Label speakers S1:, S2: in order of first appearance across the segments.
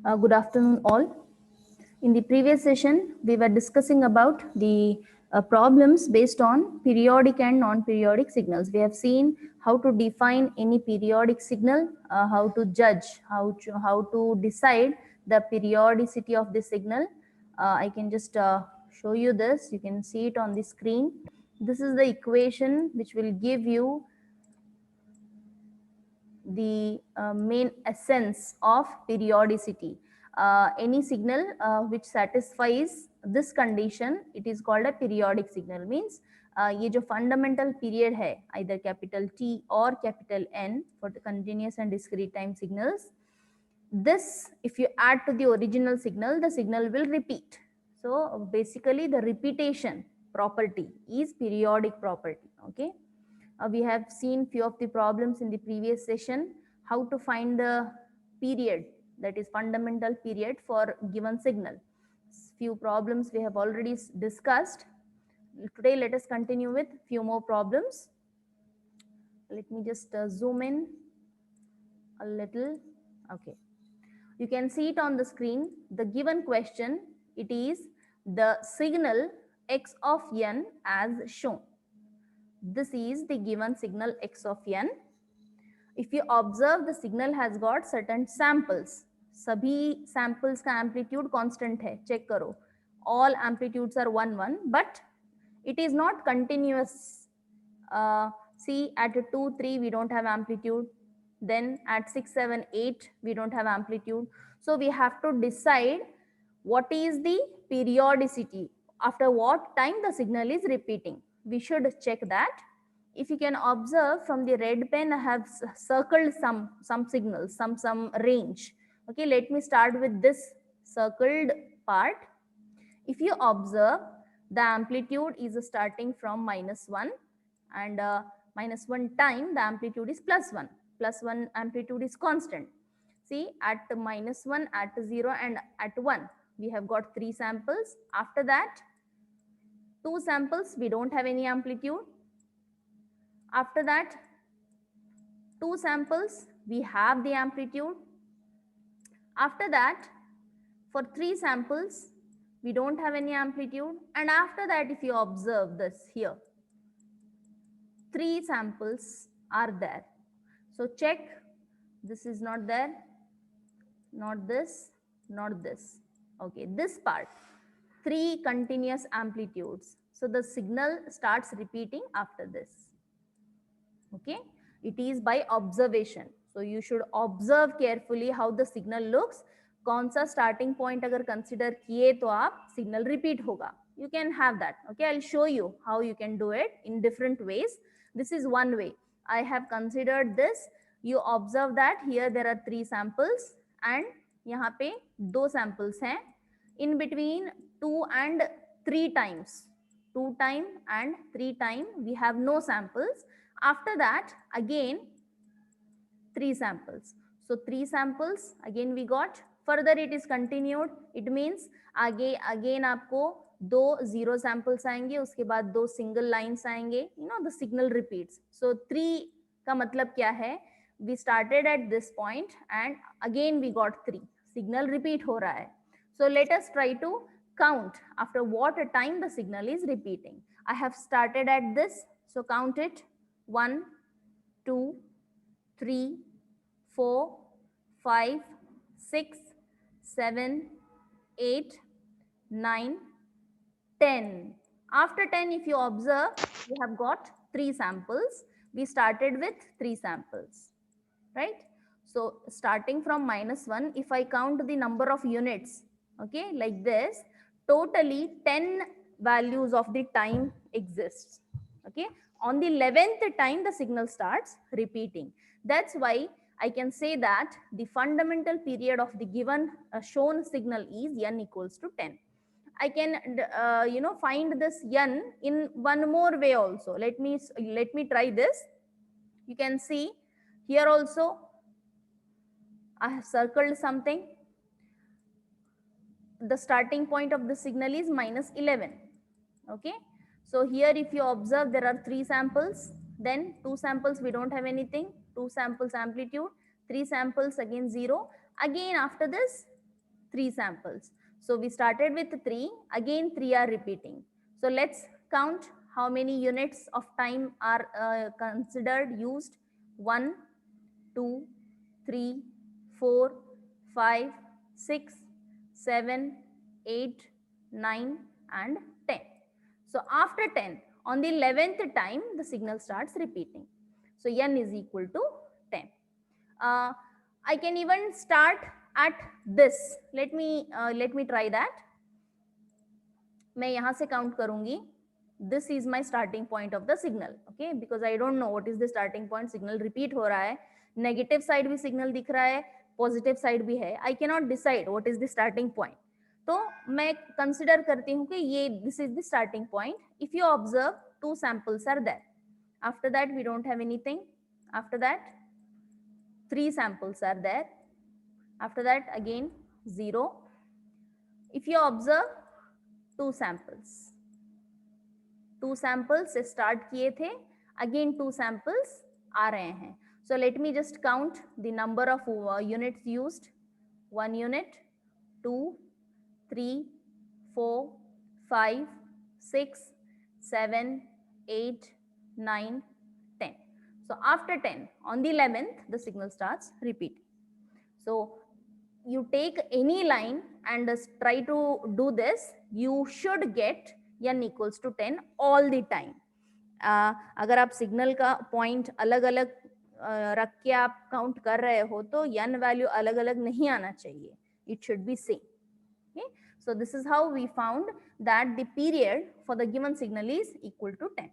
S1: Good afternoon, all. In the previous session, we were discussing about the problems based on periodic and non-periodic signals. We have seen how to define any periodic signal, how to judge, how to decide the periodicity of the signal. I can just show you this. You can see it on the screen. This is the equation which will give you the main essence of periodicity. Any signal which satisfies this condition, it is called a periodic signal. Means ये जो fundamental period है, either capital T or capital N for the continuous and discrete time signals, this if you add to the original signal, the signal will repeat. So basically the repetition property is periodic property. Okay. We have seen few of the problems in the previous session, how to find the period, that is fundamental period for given signal. Few problems we have already discussed. Today let us continue with few more problems. Let me just zoom in a little. Okay, you can see it on the screen. The given question, it is the signal x of n as shown. This is the given signal x of n. If you observe, the signal has got certain samples. सभी samples का amplitude constant है. Check करो. All amplitudes are 1, but it is not continuous. See, at 2, 3 we don't have amplitude. Then at 6, 7, 8 we don't have amplitude. So we have to decide what is the periodicity. After what time the signal is repeating. We should check that. If you can observe from the red pen, I have circled some signals, some range. Okay, let me start with this circled part. If you observe, the amplitude is starting from -1 and -1 time the amplitude is +1. +1 amplitude is constant. See, at -1, at 0 and at 1 we have got 3 samples. After that 2 samples we don't have any amplitude. After that 2 samples we have the amplitude. After that for 3 samples we don't have any amplitude, and after that if you observe this here, 3 samples are there. So check, this is not there, not this, not this. Okay, this part, 3 continuous amplitudes. So the signal starts repeating after this. Okay, it is by observation. So you should observe carefully how the signal looks. कौन सा starting point अगर consider किए तो आप signal repeat होगा. You can have that. Okay, I'll show you how you can do it in different ways. This is one way. I have considered this. You observe that here there are 3 samples and यहाँ पे 2 samples हैं. In between 2 and 3 times, 2 time and 3 time we have no samples. After that again 3 samples. So 3 samples again we got. Further it is continued. It means again आपको 2 zero samples आएंगे, उसके बाद 2 single lines आएंगे. You know, the signal repeats. So 3 का मतलब क्या है? We started at this point and again we got 3. Signal repeat हो रहा है. So let us try to count after what a time the signal is repeating. I have started at this. So count it. 1, 2, 3, 4, 5, 6, 7, 8, 9, 10. After 10, if you observe, we have got 3 samples. We started with 3 samples, right? So starting from -1, if I count the number of units, okay, like this, totally 10 values of the time exists. Okay, on the 11th time the signal starts repeating. That's why I can say that the fundamental period of the given shown signal is n equals to 10. I can find this n in one more way also. Let me try this. You can see here also I have circled something. The starting point of the signal is -11. Okay, so here if you observe there are 3 samples, then 2 samples we don't have anything, 2 samples amplitude, 3 samples again 0. Again after this 3 samples. So we started with 3, again 3 are repeating. So let's count how many units of time are considered used. 1, 2, 3, 4, 5, 6, 7, 8, 9 and 10. So after 10, on the 11th time, the signal starts repeating. So n is equal to 10. I can even start at this. Let me try that. मैं यहाँ से count करूँगी. This is my starting point of the signal, okay? Because I don't know what is the starting point. Signal repeat हो रहा है. Negative side भी signal दिख रहा है. Positive side भी है. I cannot decide what is the starting point. तो मैं consider करती हूँ कि ये this is the starting point. If you observe, 2 samples are there. After that, we don't have anything. After that, 3 samples are there. After that, again 0. If you observe, 2 samples. 2 samples से start किए थे, again 2 samples आ रहे हैं. So let me just count the number of units used. 1 unit, 2, 3, 4, 5, 6, 7, 8, 9, 10. So after 10, on the 11th, the signal starts repeating. So you take any line and try to do this, you should get n equals to 10 all the time. अगर आप signal का point अलग अलग रख के आप count कर रहे हो तो n वैल्यू अलग अलग नहीं आना चाहिए. It should be same. Okay? So this is how we found that the period for the given signal is equal to 10.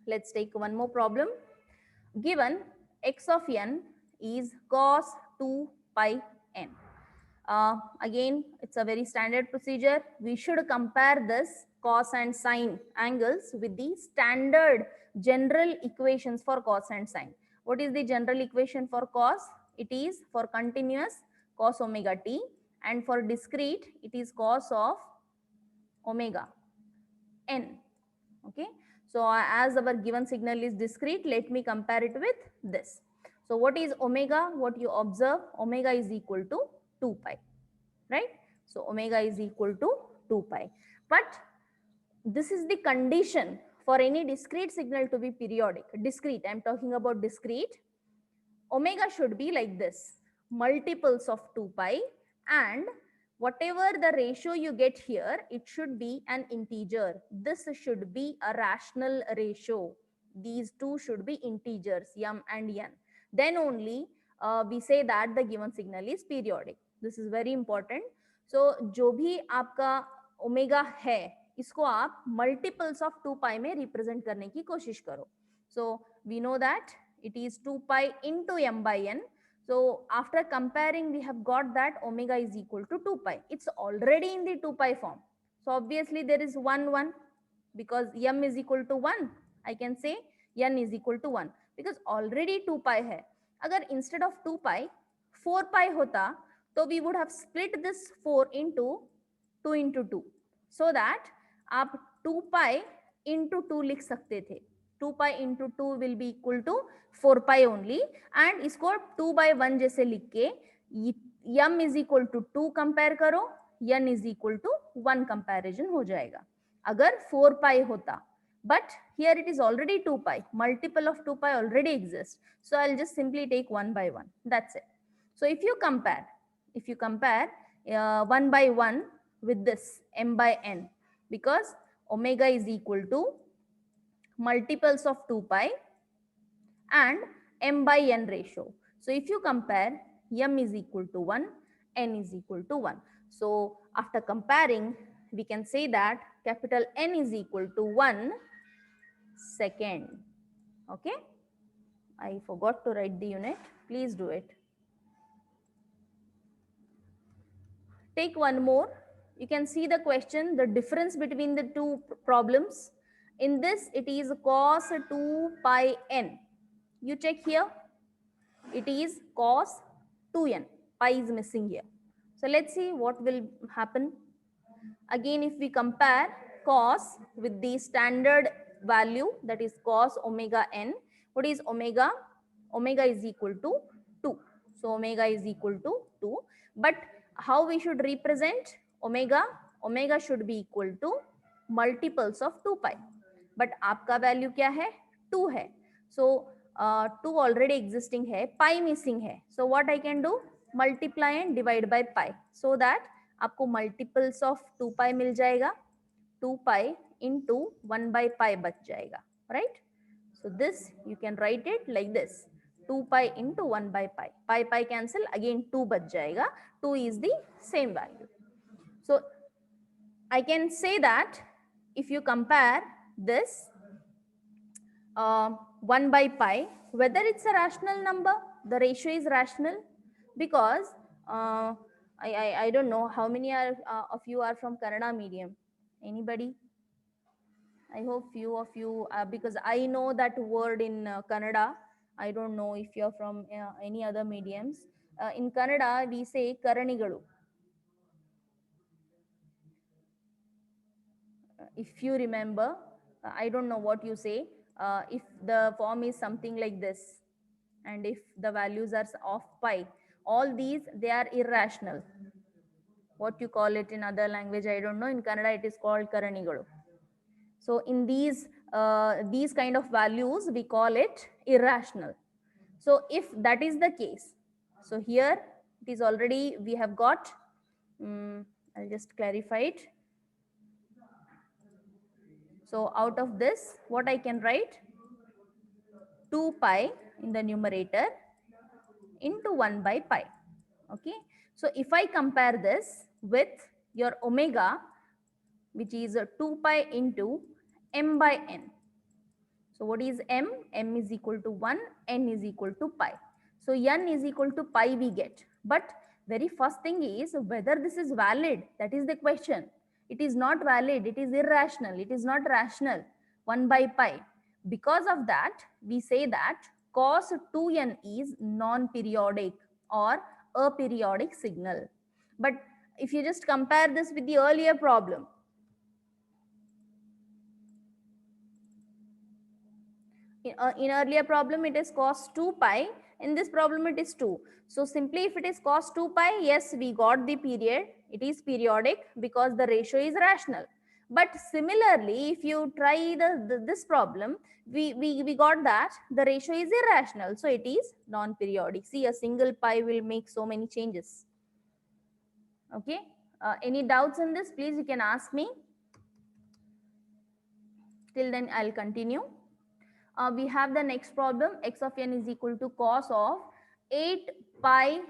S1: Let's take one more problem. Given x of n is cos 2 pi n. Again, it's a very standard procedure. We should compare this cos and sine angles with the standard general equations for cos and sine. What is the general equation for cos? It is for continuous cos omega t, and for discrete it is cos of omega n. Okay, so as our given signal is discrete, let me compare it with this. So what is omega? What you observe, omega is equal to 2 pi, right? So omega is equal to 2 pi. But this is the condition for any discrete signal to be periodic. Discrete, I am talking about discrete. Omega should be like this, multiples of 2 pi, and whatever the ratio you get here, it should be an integer. This should be a rational ratio. These two should be integers, m and n. Then only we say that the given signal is periodic. This is very important. So जो भी आपका omega है, इसको आप multiples of 2 pi में represent करने की कोशिश करो. So we know that it is 2 pi into m by n. So after comparing, we have got that omega is equal to 2 pi. It's already in the 2 pi form. So obviously there is 1 because m is equal to 1. I can say n is equal to 1 because already 2 pi hai. Agar instead of 2 pi 4 pi hota, तो we would have split this 4 into 2 into 2 so that आप 2 pi into 2 लिख सकते थे. 2 pi into 2 will be equal to 4 pi only, and इसको 2 by 1 जैसे लिख के m is equal to 2 compare करो, n is equal to 1 comparison हो जाएगा अगर 4 pi होता. But here it is already 2 pi, multiple of 2 pi already exists, so I'll just simply take 1 by 1. That's it. So if you compare 1 by 1 with this m by n, because omega is equal to multiples of 2 pi and m by n ratio. So if you compare, m is equal to 1, n is equal to 1. So after comparing, we can say that capital N is equal to 1 second. Okay, I forgot to write the unit. Please do it. Take one more. You can see the question, the difference between the two problems. In this, it is cos 2 pi n. You check here, it is cos 2n. Pi is missing here. So let's see what will happen. Again, if we compare cos with the standard value, that is cos omega n, what is omega? Omega is equal to 2. So omega is equal to 2. But how we should represent omega? Omega should be equal to multiples of 2 pi. But आपका value क्या है? 2 है. So 2 already existing है, pi missing है. So what I can do? Multiply and divide by pi, so that आपको multiples of 2 pi मिल जाएगा. 2 pi into 1 by pi बच जाएगा, right? So this you can write it like this. 2 pi into 1 by pi. Pi pi cancel, again 2 बच जाएगा. 2 is the same value. So I can say that if you compare this 1 by pi, whether it's a rational number, the ratio is rational, because I don't know how many of you are from Kannada medium. Anybody? I hope few of you, because I know that word in Kannada. I don't know if you're from any other mediums. In Kannada, we say Karanigalu. If you remember, I don't know what you say. If the form is something like this, and if the values are of pi, all these, they are irrational. What you call it in other language, I don't know. In Kannada, it is called Karanigalu. So in these kind of values, we call it irrational. So if that is the case, so here it is already, we have got, I'll just clarify it. So out of this, what I can write? 2 pi in the numerator into 1 by pi. Okay. So if I compare this with your omega, which is 2 pi into m by n. So what is m? M is equal to 1, n is equal to pi. So n is equal to pi we get. But very first thing is whether this is valid. That is the question. It is not valid. It is irrational. It is not rational. 1 by pi. Because of that, we say that cos 2n is non-periodic or aperiodic signal. But if you just compare this with the earlier problem, in earlier problem it is cos 2 pi, in this problem it is 2. So simply if it is cos 2 pi, yes, we got the period, it is periodic because the ratio is rational. But similarly, if you try this problem, we got that the ratio is irrational, so it is non-periodic. See, a single pi will make so many changes. Okay, any doubts in this? Please, you can ask me. Till then, I'll continue. We have the next problem. X of n is equal to cos of 8 pi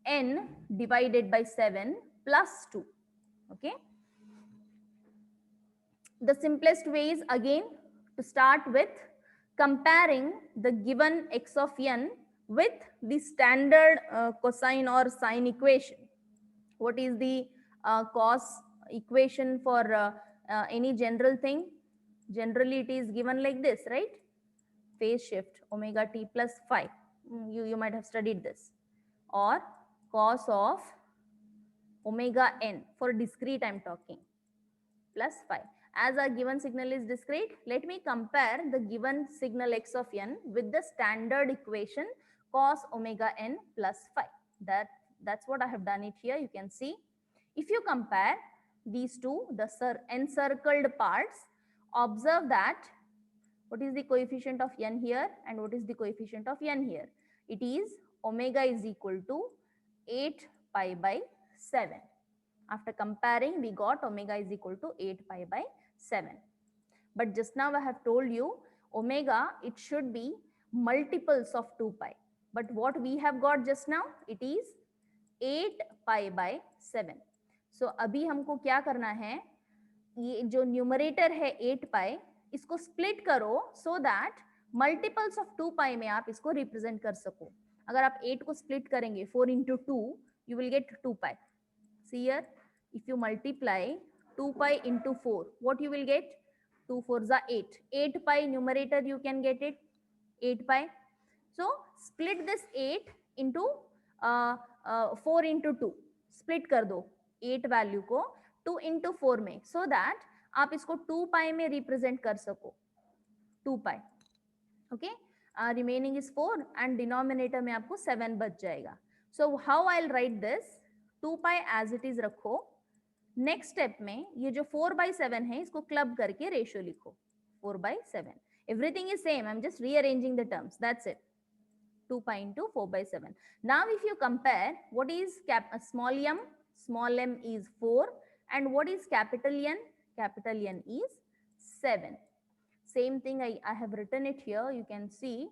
S1: n divided by 7 plus 2. Okay. The simplest way is again to start with comparing the given x of n with the standard cosine or sine equation. What is the cos equation for any general thing? Generally, it is given like this, right? Phase shift omega t plus phi. You might have studied this. Or cos of omega n, for discrete I'm talking, plus phi. As our given signal is discrete, let me compare the given signal x of n with the standard equation cos omega n plus phi. That's what I have done it here. You can see. If you compare these two, the encircled parts, observe that what is the coefficient of n here and what is the coefficient of n here? It is omega is equal to 8 pi by 7. After comparing, we got omega is equal to 8 pi by 7. But just now I have told you omega, it should be multiples of 2 pi. But what we have got just now, it is 8 pi by 7. So अभी हमको क्या करना है, ये जो numerator है 8 पाई, इसको split करो सो दैट मल्टीपल्स ऑफ 2 पाई में आप इसको रिप्रेजेंट कर सको. अगर आप 8 को स्प्लिट करेंगे 4 into 2, you will get 2 pi. See here, if you multiply 2 pi into 4, what you will get? 2 4s are 8. 8 pi numerator you can get it, 8 pi. So split this 8 into 4 into 2. Split कर दो 8 value को 2 into 4 में, so that आप इसको 2 पाई में represent कर सको. 2 pi. Okay, remaining is 4 and denominator में आपको 7 बच जाएगा. So how I will write this? 2 pi as it is रखो. नेक्स्ट स्टेप में ये जो 4/7 है इसको क्लब करके रेशियो लिखो 4/7. Everything is same. I'm just rearranging the terms. That's it. 2 pi into 4/7. Now, if you compare, what is small m? Small m is 4. And what is capital N? Capital N is 7. Same thing, I have written it here. You can see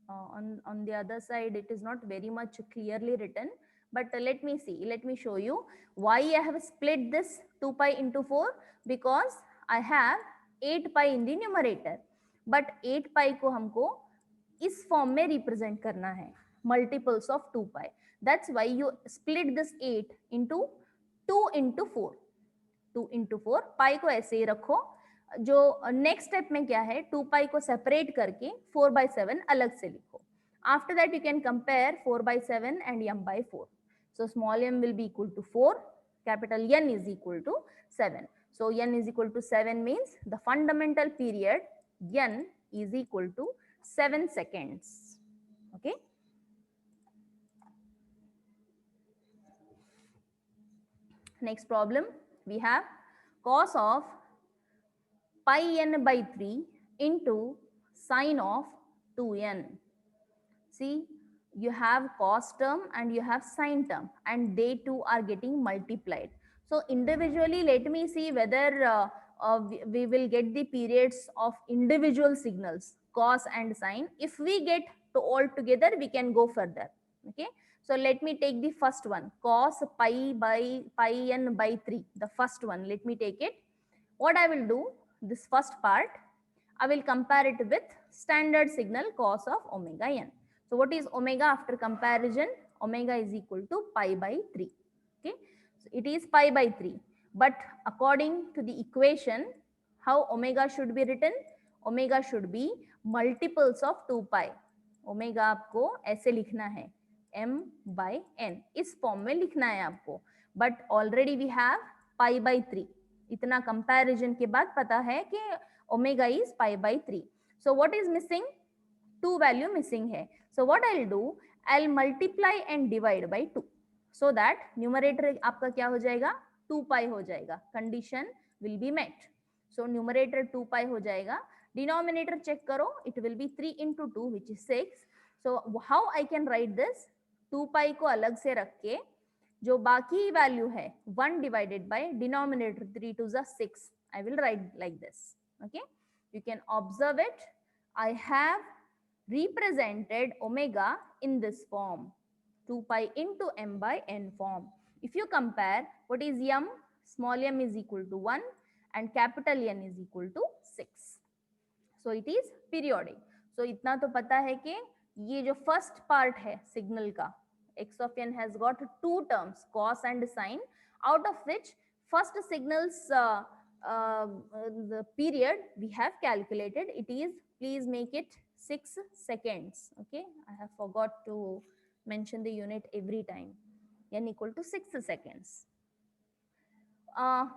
S1: on the other side, it is not very much clearly written. But let me see. Let me show you why I have split this 2 pi into 4. Because I have 8 pi in the numerator. But 8 pi को हमको इस form में represent करना है, multiples of 2 pi. That's why you split this 8 into 2 into 4. 2 into 4. पाई को ऐसे ही रखो. जो नेक्स्ट स्टेप में क्या है, 2 पाई को सेपरेट करके 4/7 अलग से लिखो. After that you can compare 4/7 and m/4. So small m will be equal to 4, capital N is equal to 7. So n is equal to 7 means the fundamental period n is equal to 7 seconds. Okay. Next problem, we have cos of pi n by 3 into sine of 2n. See, you have cos term and you have sine term, and they two are getting multiplied. So individually, let me see whether we will get the periods of individual signals, cos and sine. If we get to all together, we can go further. Okay. So let me take the first one, cos pi n by 3. The first one, let me take it. What I will do, this first part, I will compare it with standard signal cos of omega n. So what is omega after comparison? Omega is equal to pi by 3. Okay. So it is pi by 3. But according to the equation, how omega should be written? Omega should be multiples of 2 pi. Omega आपको ऐसे लिखना है m by n. इस form में लिखना है आपको. But already we have pi by 3. इतना कंपैरिजन के बाद पता है कि omega is pi by 3. So what is missing? 2 value missing है. So what I will do, I will multiply and divide by 2 so that numerator आपका क्या हो जाएगा? 2 पाई हो जाएगा. Condition will be made. So numerator 2 pi हो जाएगा. Denominator check करो, it will be 3 into 2 which is 6. So how I can write this? 2 pi को अलग से रख के जो बाकी वैल्यू है 1 divided by denominator 3 to the 6, I will write like this. Okay, you can observe it. I have represented omega in this form, 2 pi into m by n form. If you compare, what is m? Small m is equal to 1 and capital N is equal to 6. So it is periodic. So इतना तो पता है कि ये जो first part है signal का, x of n has got two terms, cos and sine, out of which first signal's the period we have calculated. It is, please make it 6 seconds. Okay, I have forgot to mention the unit every time. N equal to 6 seconds.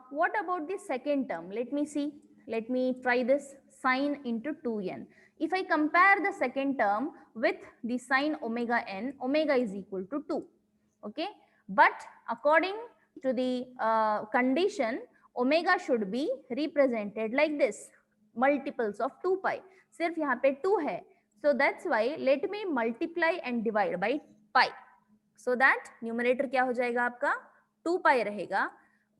S1: What about the second term? Let me see. Let me try this. Sine into 2n. If I compare the second term with the sine omega n, omega is equal to 2. Okay, but according to the condition, omega should be represented like this, multiples of 2 pi. सिर्फ यहाँ पे 2 है. So that's why let me multiply and divide by pi. So that numerator क्या हो जाएगा आपका? 2 pi रहेगा.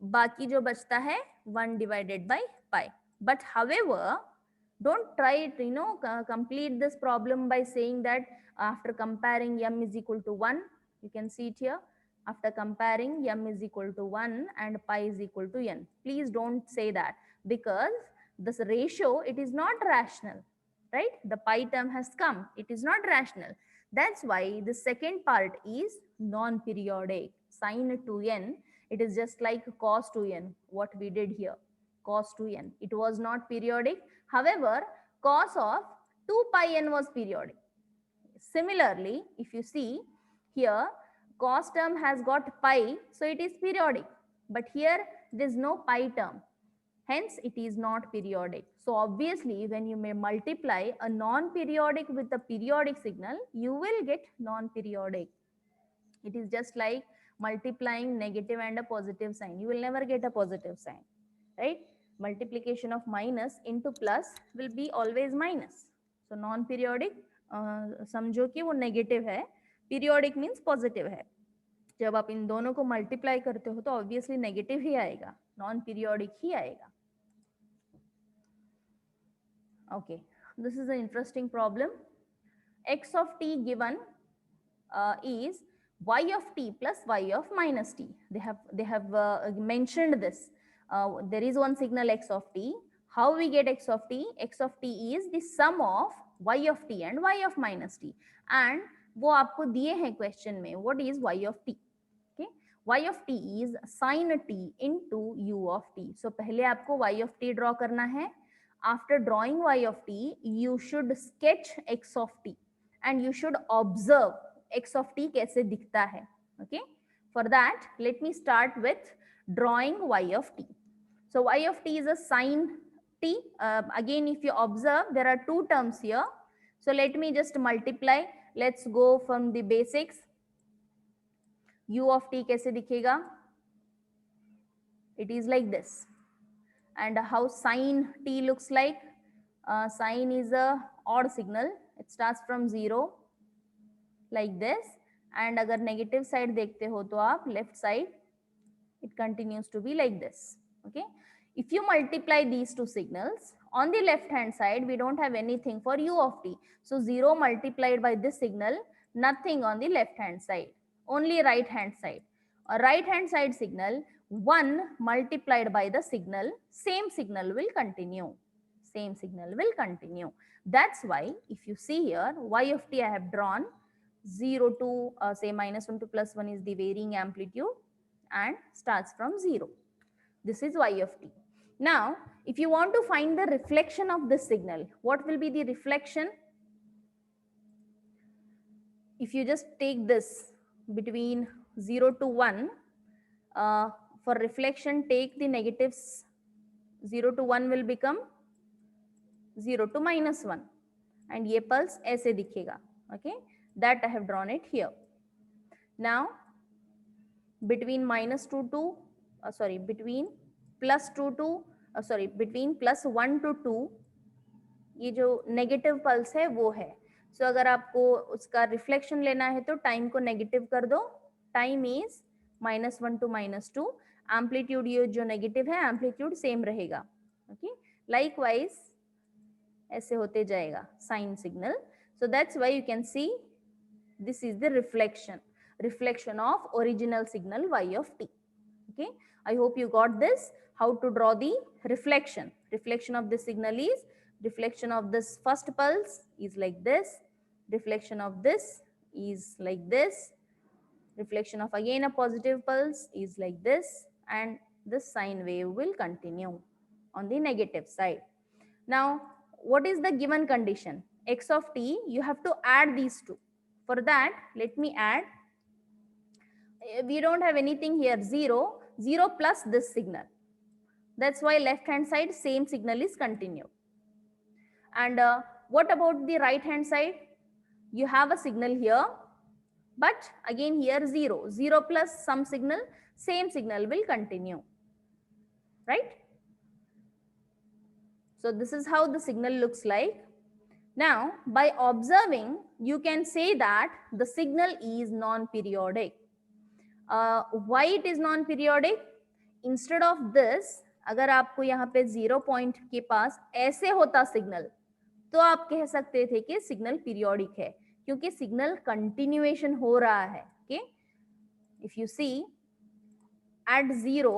S1: बाकी जो बचता है 1 divided by pi. But however, don't try to complete this problem by saying that after comparing m is equal to 1. You can see it here. After comparing m is equal to 1 and pi is equal to n. Please don't say that, because this ratio, it is not rational, right? The pi term has come. It is not rational. That's why the second part is non-periodic. Sine 2n, it is just like cos 2n, what we did here. Cos 2n, it was not periodic. However, cos of 2 pi n was periodic. Similarly, if you see here, cos term has got pi, so it is periodic. But here there is no pi term, hence it is not periodic. So obviously, when you may multiply a non-periodic with a periodic signal, you will get non-periodic. It is just like multiplying negative and a positive sign. You will never get a positive sign, right? Multiplication of minus into plus will be always minus. So non periodic, समझो कि वो negative है, periodic means positive है. जब आप इन दोनों को multiply करते हो तो ऑब्वियसली नेगेटिव ही आएगा, नॉन पीरियोडिक ही आएगा. Okay, this is an interesting problem. X of t given is y of t plus y of minus t. They have mentioned this. There is one signal x of t. How we get x of t? X of t is the sum of y of t and y of minus t. And वो आपको दिए हैं question में. What is y of t? Okay, y of t is sin t into u of t. So पहले आपको y of t draw करना है. After drawing y of t, you should sketch x of t and you should observe x of t कैसे दिखता है. Okay, for that let me start with drawing y of t. So y of t is a sin t. Again, if you observe, there are two terms here. So let me just multiply. Let's go from the basics. U of t कैसे दिखेगा? It is like this. And how sin t looks like? Sin is a odd signal. It starts from 0 like this. And अगर negative side देखते हो तो आप left side, it continues to be like this. Okay. If you multiply these two signals, on the left hand side, we don't have anything for u of t. So 0 multiplied by this signal, nothing on the left hand side, only right hand side. A right hand side signal, 1 multiplied by the signal, same signal will continue. Same signal will continue. That's why if you see here, y of t I have drawn 0 to say -1 to +1 is the varying amplitude and starts from 0. This is y of t. Now, if you want to find the reflection of this signal, what will be the reflection? If you just take this between 0 to 1, for reflection, take the negatives. 0 to 1 will become 0 to -1. And ye pulse ऐसे दिखेगा. Okay, that I have drawn it here. Now, between -2 to between +2 to between +1 to 2, ये जो negative pulse है वो है. सो अगर आपको उसका रिफ्लेक्शन लेना है तो टाइम को नेगेटिव कर दो. Time is -1 to -2. एम्पलीट्यूड ये जो नेगेटिव है, एम्पलीट्यूड सेम रहेगा. ओके, लाइकवाइज ऐसे होते जाएगा sine signal. So that's why you can see this is the reflection of original signal y of t. Okay, I hope you got this. How to draw the reflection? Reflection of this signal is, reflection of this first pulse is like this, reflection of this is like this, reflection of again a positive pulse is like this, and this sine wave will continue on the negative side. Now, what is the given condition? X of t, you have to add these two. For that, let me add. We don't have anything here. 0 plus this signal. That's why left hand side same signal is continued. And what about the right hand side? You have a signal here, but again here 0 plus some signal, same signal will continue, right? So this is how the signal looks like. Now, by observing, you can say that the signal is non-periodic. Why it is non-periodic? Instead of this, अगर आपको यहाँ पे 0 point के पास ऐसे होता signal, तो आप कह सकते थे कि सिग्नल पीरियोडिक है, क्योंकि सिग्नल कंटिन्यूएशन हो रहा है. Okay, if you see at 0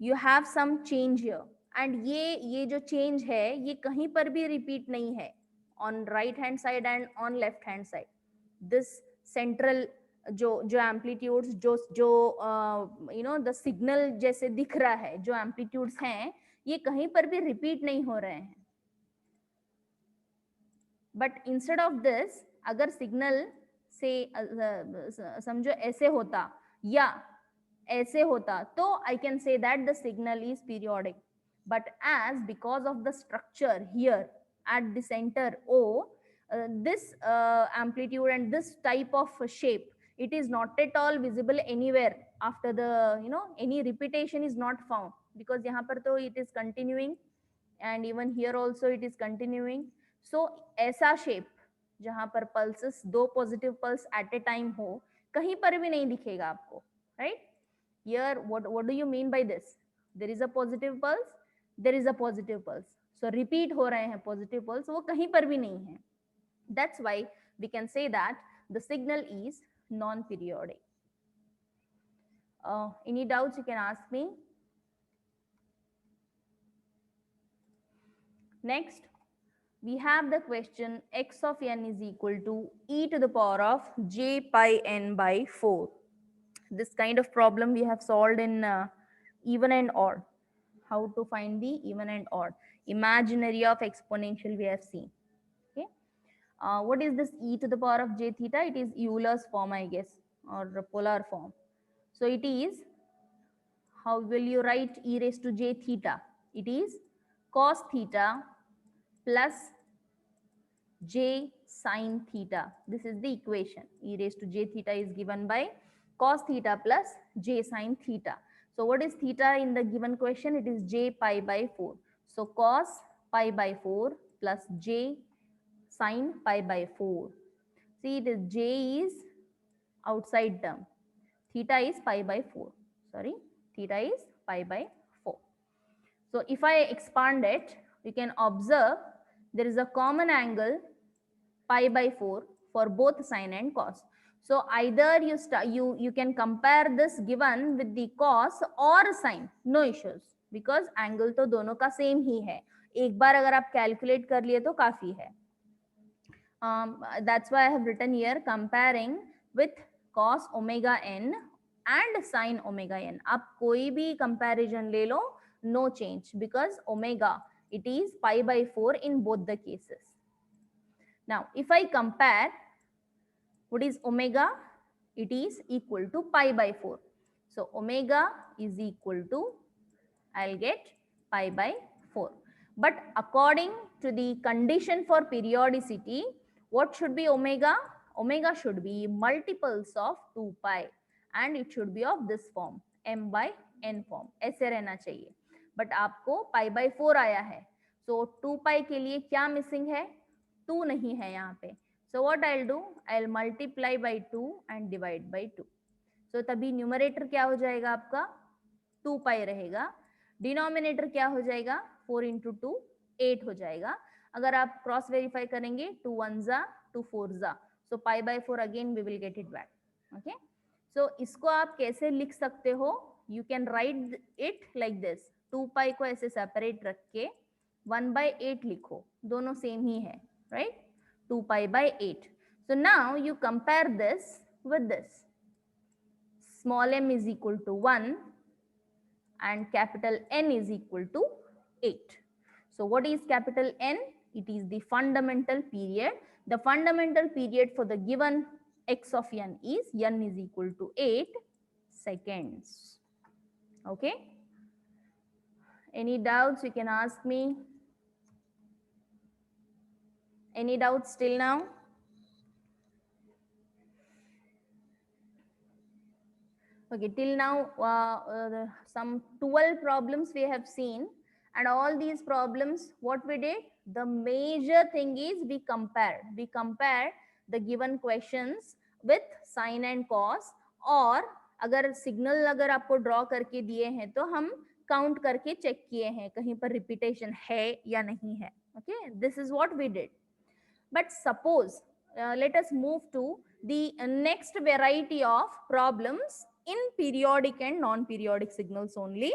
S1: you have some change here, and ये जो चेंज है ये कहीं पर भी रिपीट नहीं है on right hand side and on left hand side. This central जो एम्पलीट्यूड्स जो यू नो द सिग्नल जैसे दिख रहा है, जो एम्पलीट्यूड्स हैं, ये कहीं पर भी रिपीट नहीं हो रहे हैं. बट इंस्टेड ऑफ दिस, अगर सिग्नल से समझो ऐसे होता या ऐसे होता, तो I can say that the signal is periodic. But as because of the structure here at the center O, this amplitude and this type of shape It is not at all visible anywhere after the, any repetition is not found, because यहाँ पर तो it is continuing and even here also it is continuing. So ऐसा shape जहाँ पर pulses, दो positive pulse at a time हो, कहीं पर भी नहीं दिखेगा आपको, right? Here what do you mean by this? There is a positive pulse, there is a positive pulse, so repeat हो रहे हैं positive pulse, वो कहीं पर भी नहीं है. That's why we can say that the signal is non-periodic. Any doubts you can ask me? Next, we have the question x of n is equal to e to the power of j pi n by 4. This kind of problem we have solved in even and odd. How to find the even and odd? Imaginary of exponential we have seen. Okay. What is this e to the power of j theta? It is Euler's form, I guess, or polar form. So it is, how will you write e raised to j theta? It is cos theta plus j sine theta. This is the equation. E raised to j theta is given by cos theta plus j sine theta. So what is theta in the given question? It is j pi by 4. So cos pi by 4 plus j sine pi by 4. See, it is j is outside term. Theta is pi by 4. Sorry, theta is pi by 4. So if I expand it, you can observe there is a common angle pi by 4 for both sine and cos. So either you can compare this given with the cos or sine, no issues, because angle तो दोनों का same ही है. एक बार अगर आप calculate कर लिए तो काफी है. That's why I have written here comparing with cos omega n and sin omega n. आप कोई भी comparison ले लो, no change, because omega it is pi by 4 in both the cases. Now if I compare, what is omega? It is equal to pi by 4. So omega is equal to, I'll get pi by 4. But according to the condition for periodicity, what should be omega? Omega should be multiples of 2 pi and it should be of this form, m by n form. ऐसे रहना चाहिए. But आपको pi by 4 आया है. So 2 pi के लिए क्या missing है? 2 नहीं है यहाँ पे. So what I'll do? I'll multiply by 2 and divide by 2. So तभी numerator क्या हो जाएगा आपका? 2 pi रहेगा. डिनोमिनेटर क्या हो जाएगा? 4 इंटू 2 8 हो जाएगा. अगर आप क्रॉस वेरीफाई करेंगे 2 1 जा 2 4 जा, so pi by 4 again we will get it back. Okay, so इसको आप कैसे लिख सकते हो? You can write it like this. 2 pi को ऐसे सेपरेट रख के 1 by 8 लिखो, दोनों सेम ही है, right? 2 pi by 8. So now you compare this with this. Small m is equal to 1 and capital N is equal to 8. So what is capital N? It is the fundamental period. The fundamental period for the given x of n is equal to 8 seconds. Okay. Any doubts you can ask me? Any doubts till now? Okay, till now some 12 problems we have seen, and all these problems what we did, the major thing is we compared the given questions with sine and cos, और अगर signal अगर आपको draw करके दिए हैं तो हम count करके चेक किए हैं कहीं पर रिपीटेशन है या नहीं है. Okay, this is what we did. But suppose let us move to the next variety of problems in periodic and non-periodic signals only.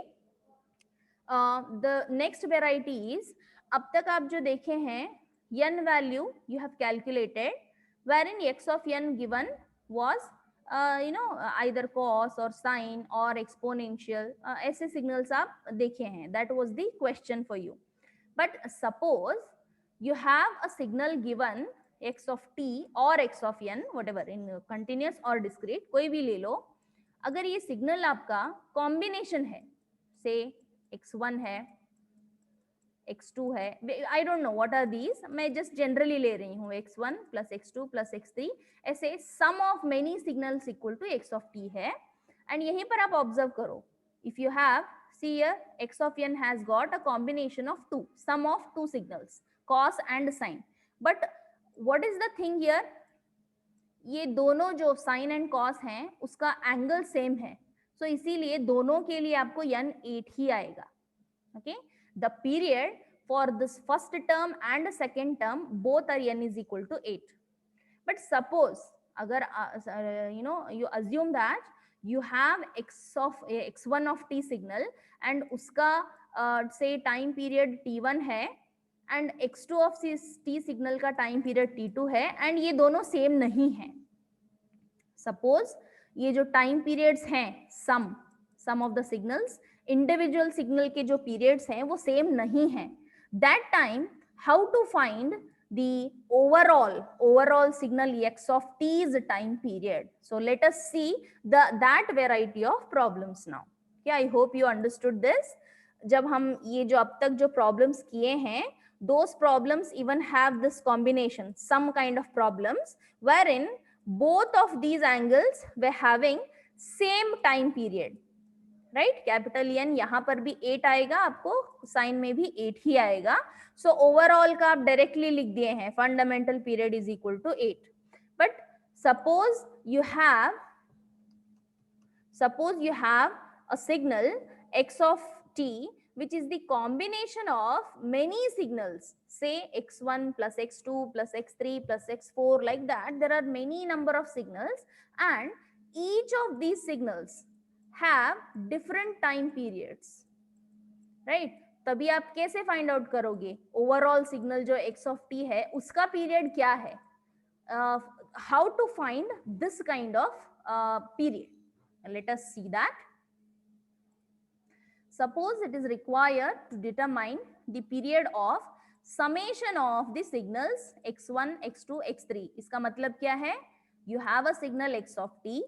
S1: The next variety is, अब तक आप जो देखे हैं n value you have calculated, wherein x of n given was either cos or sine or exponential, ऐसे signals आप देखे हैं. That was the question for you. But suppose you have a signal given x of t or x of n, whatever, in continuous or discrete, कोई भी ले लो. अगर ये signal आपका कॉम्बिनेशन है, से x1 है, x2 है, I don't know what are these, मैं जस्ट जनरली ले रही हूँ, x1 plus x2 plus x3, ऐसे sum of many signals equal to x of t है। एंड यहीं पर आप ऑब्जर्व करो, if you have see here x of n has got a combination of two, sum of two signals cos and sine, but what is the thing here, ये दोनों जो sign and cos हैं उसका angle same है, सो इसीलिए दोनों के लिए आपको n 8 ही आएगा। Okay, the period for this first term and second term both are n is equal to 8, but suppose अगर you know you assume that you have x1 of t signal and उसका say time period t1 है and x2 of t signal का time period t2 है and ये दोनों same नहीं है। Suppose ये जो टाइम पीरियड्स हैं sum of the signals, individual signal के जो पीरियड्स हैं वो सेम नहीं है, that time how to find the overall signal x of t's time period. So let us see that variety of problems now. Okay, I hope you understood this. जब हम ये जो अब तक जो problems किए हैं, those problems even have this combination, some kind of problems wherein both of these angles were having same time period, right, capital N यहाँ पर भी 8 आएगा, आपको साइन में भी 8 ही आएगा। सो ओवरऑल का आप डायरेक्टली लिख दिए हैं fundamental period is equal to 8, but suppose you have a signal x of t which is the combination of many signals, say x1 plus x2 plus x3 plus x4, like that there are many number of signals and each of these signals have different time periods, right? तभी आप कैसे find out करोगे overall signal जो x of t है उसका period क्या है, how to find this kind of period, let us see that. Suppose it is required to determine the period of summation of the signals x1 x2 x3, इसका मतलब क्या है, you have a signal x of t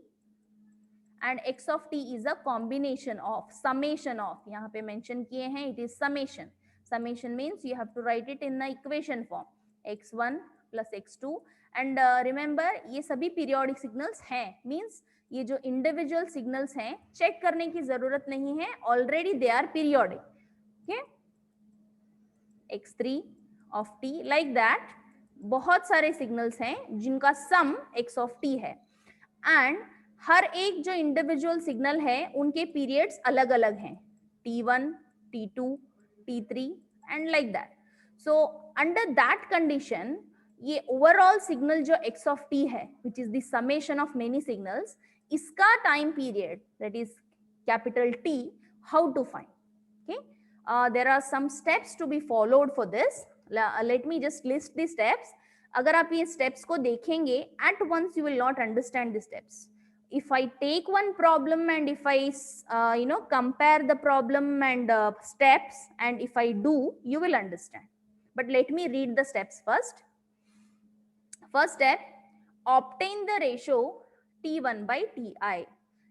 S1: and x of t is a combination of summation of, यहाँ पे mention किए हैं it is summation means you have to write it in the equation form x1 plus x2 and remember ये सभी periodic signals हैं, means ये जो individual signals हैं चेक करने की जरूरत नहीं है, already they are periodic. Okay, x3 of t like that, बहुत सारे सिग्नल्स हैं जिनका सम x of t है एंड हर एक जो इंडिविजुअल सिग्नल है उनके पीरियड्स अलग अलग हैं, t1 t2 t3 and like that. So under that condition ये ओवरऑल सिग्नल जो x of t है which is the summation of many signals, इसका time period that is capital T, how to find. Okay, there are some steps to be followed for this, let me just list the steps. अगर आप ये steps को देखेंगे at once you will not understand the steps. If I take one problem and if I compare the problem and steps and if I do, you will understand, but let me read the steps first. First step, obtain the ratio t1 by ti.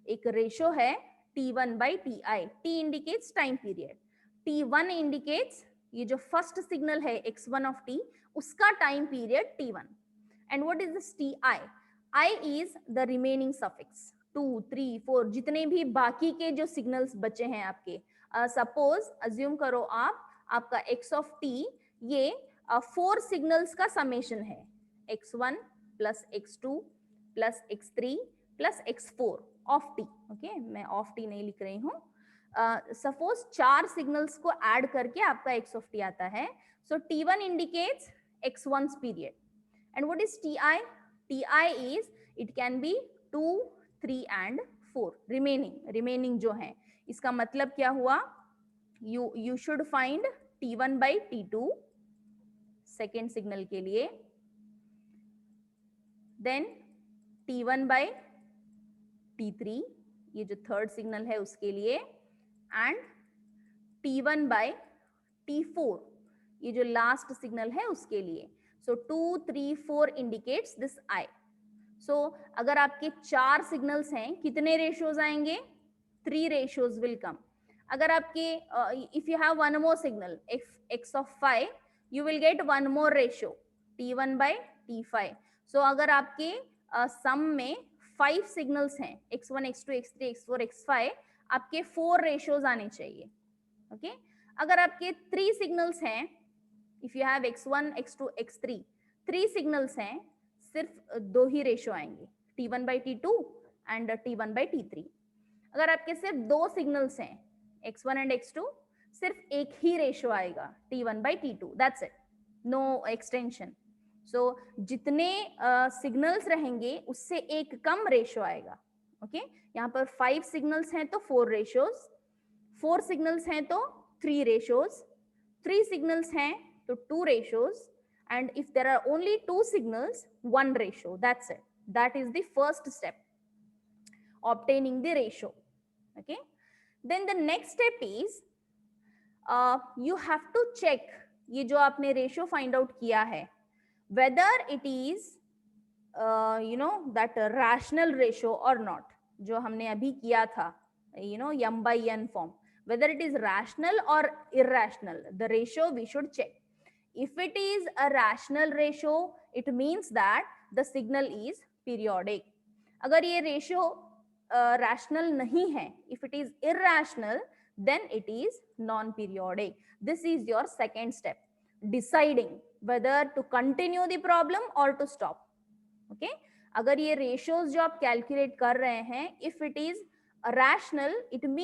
S1: एक ratio है t1 by ti, t indicates time period, t1 indicates ये जो first signal है x1 of t उसका time period t1, and what is this ti? I is the remaining suffix 2 3 4 जितने भी बाकी के जो सिग्नल्स बचे हैं आपके, सपोज अज्यूम करो आपका x of t ये 4 सिग्नल्स का समेशन है, x1 plus x2 plus x3 plus x4 of t। Okay, मैं ऑफ t नहीं लिख रही हूँ, सपोज 4 सिग्नल्स को ऐड करके आपका x of t आता है। सो t1 indicates x1's period and what is ti? Ti is it can be 2 3 and 4 remaining जो है, इसका मतलब क्या हुआ, you should find t1 by t2 second signal के लिए, देन t1 by t3 ये जो थर्ड सिग्नल है उसके लिए, एंड t1 by t4 ये जो लास्ट सिग्नल है उसके लिए। So 2 3 4 indicates this I. So अगर आपके 4 सिग्नल्स हैं कितने रेशियोज आएंगे, 3 रेशियोज विल कम। अगर आपके if you have one more signal x of 5, you will get one more ratio t1 by t5. so अगर आपके सम में 5 सिग्नल्स हैं x1 x2 x3 x4 x5, आपके 4 रेशियोज आने चाहिए. ओके अगर आपके 3 सिग्नल्स हैं, if you have x1 x2 x3, 3 signals हैं, सिर्फ 2 ही रेशियो आएंगे, t1 by t2 and t1 by t3. अगर आपके सिर्फ 2 सिग्नल्स हैं x1 एंड x2, सिर्फ एक ही रेशियो आएगा t1 by t2. That's it, no extension. So जितने सिग्नल्स रहेंगे उससे एक कम रेशियो आएगा. ओके यहाँ पर 5 सिग्नल्स हैं तो 4 रेशियोज, 4 सिग्नल्स हैं तो 3 रेशियोज, 3 सिग्नल्स हैं तो 2 ratios, and if there are only 2 signals, 1 ratio. That's it. That is the first step, obtaining the ratio. Okay, then the next step is you have to check ये जो आपने ratio find out किया है, whether it is that rational ratio or not. जो हमने अभी किया था m by n form, whether it is rational or irrational, the ratio we should check. If it is a rational ratio, it means that the signal is periodic. अगर ये ratio rational नहीं है, if it is irrational, then it is non-periodic. This is your second step, deciding whether to continue the problem or to stop. Okay? अगर ये ratios जो आप calculate कर रहे हैं, if it is rational, it means